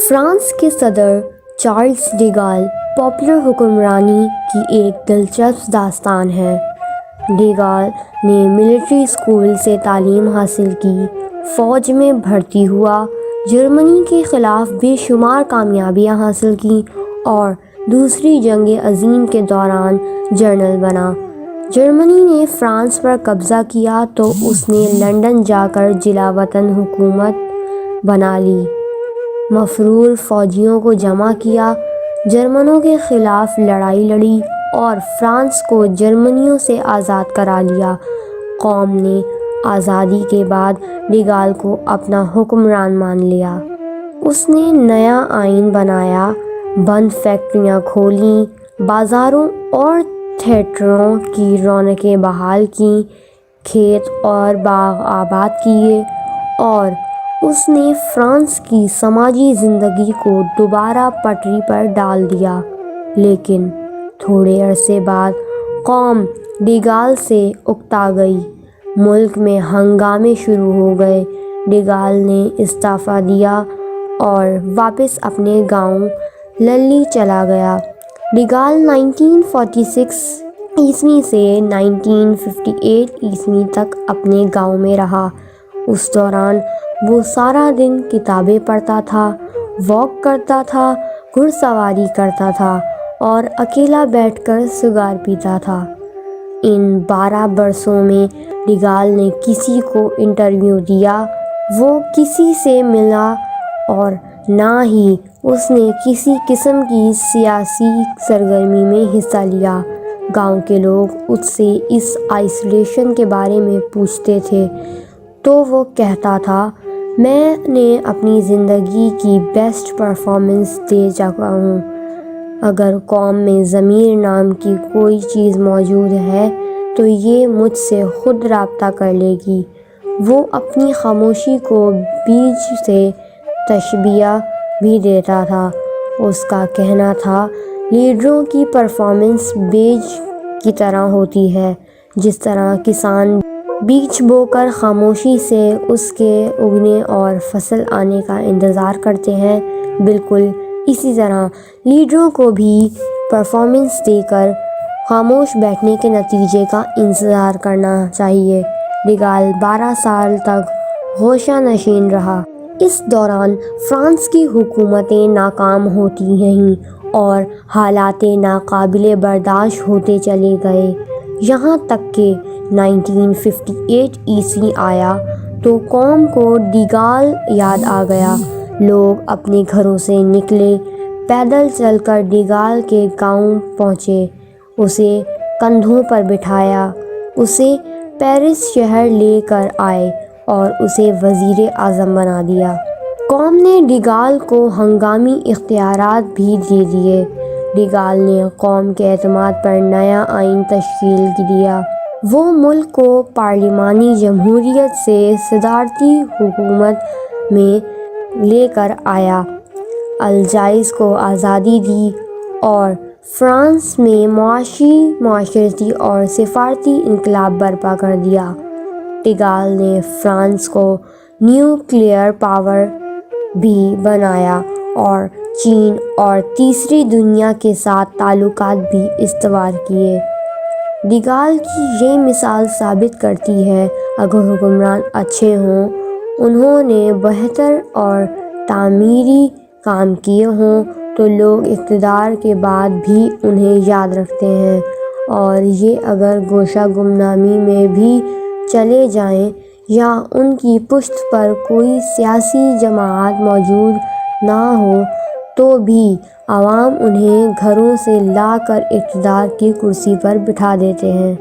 France کے صدر Charles D گال پاپولر حکمرانی کی ایک دلچسپ داستان ہے۔ ڈی گال نے ملٹری اسکول سے تعلیم حاصل کی، فوج میں بھرتی ہوا، جرمنی کے خلاف بے شمار کامیابیاں حاصل کیں اور دوسری جنگ عظیم کے دوران جنرل بنا۔ جرمنی نے فرانس پر قبضہ کیا تو اس نے لندن جا کر جلا وطن حکومت بنا لی، مفرور فوجیوں کو جمع کیا، جرمنوں کے خلاف لڑائی لڑی اور فرانس کو جرمنیوں سے آزاد کرا لیا۔ قوم نے آزادی کے بعد ڈی گال کو اپنا حکمران مان لیا۔ اس نے نیا آئین بنایا، بند فیکٹریاں کھولیں، بازاروں اور تھیٹروں کی رونقیں بحال کیں، کھیت اور باغ آباد کیے، اور اس نے فرانس کی سماجی زندگی کو دوبارہ پٹری پر ڈال دیا۔ لیکن تھوڑے عرصے بعد قوم ڈی گال سے اکتا گئی، ملک میں ہنگامے شروع ہو گئے۔ ڈی گال نے استعفیٰ دیا اور واپس اپنے گاؤں للی چلا گیا۔ ڈی گال 1946 عیسوی سے 1958 عیسوی تک اپنے گاؤں میں رہا۔ اس دوران وہ سارا دن کتابیں پڑھتا تھا، واک کرتا تھا، گھڑ سواری کرتا تھا اور اکیلا بیٹھ کر سگار پیتا تھا۔ ان 12 برسوں میں ڈی گال نے کسی کو انٹرویو دیا، وہ کسی سے ملا اور نہ ہی اس نے کسی قسم کی سیاسی سرگرمی میں حصہ لیا۔ گاؤں کے لوگ اس سے اس آئسولیشن کے بارے میں پوچھتے تھے تو وہ کہتا تھا، میں نے اپنی زندگی کی بیسٹ پرفارمنس دے چکا ہوں۔ اگر قوم میں ضمیر نام کی کوئی چیز موجود ہے تو یہ مجھ سے خود رابطہ کر لے گی۔ وہ اپنی خاموشی کو بیج سے تشبیہ بھی دیتا تھا۔ اس کا کہنا تھا، لیڈروں کی پرفارمنس بیج کی طرح ہوتی ہے، جس طرح کسان بیج بو کر خاموشی سے اس کے اگنے اور فصل آنے کا انتظار کرتے ہیں، بالکل اسی طرح لیڈروں کو بھی پرفارمنس دے کر خاموش بیٹھنے کے نتیجے کا انتظار کرنا چاہیے۔ ڈی گال 12 سال تک گوشہ نشین رہا۔ اس دوران فرانس کی حکومتیں ناکام ہوتی رہیں اور حالات ناقابل برداشت ہوتے چلے گئے، یہاں تک کہ 1958 عیسوی آیا تو قوم کو ڈی گال یاد آ گیا۔ لوگ اپنے گھروں سے نکلے، پیدل چل کر ڈی گال کے گاؤں پہنچے، اسے کندھوں پر بٹھایا، اسے پیرس شہر لے کر آئے اور اسے وزیر اعظم بنا دیا۔ قوم نے ڈی گال کو ہنگامی اختیارات بھی دے دیے۔ ڈی گال نے قوم کے اعتماد پر نیا آئین تشکیل دیا۔ وہ ملک کو پارلیمانی جمہوریت سے صدارتی حکومت میں لے کر آیا، الجائر کو آزادی دی اور فرانس میں معاشی، معاشرتی اور سفارتی انقلاب برپا کر دیا۔ ڈی گال نے فرانس کو نیوکلیئر پاور بھی بنایا اور چین اور تیسری دنیا کے ساتھ تعلقات بھی استوار کیے۔ ڈی گال کی یہ مثال ثابت کرتی ہے، اگر حکمران اچھے ہوں، انہوں نے بہتر اور تعمیری کام کیے ہوں، تو لوگ اقتدار کے بعد بھی انہیں یاد رکھتے ہیں، اور یہ اگر گوشہ گمنامی میں بھی چلے جائیں یا ان کی پشت پر کوئی سیاسی جماعت موجود نہ ہو تو بھی عوام انہیں گھروں سے لا کر اقتدار کی کرسی پر بٹھا دیتے ہیں۔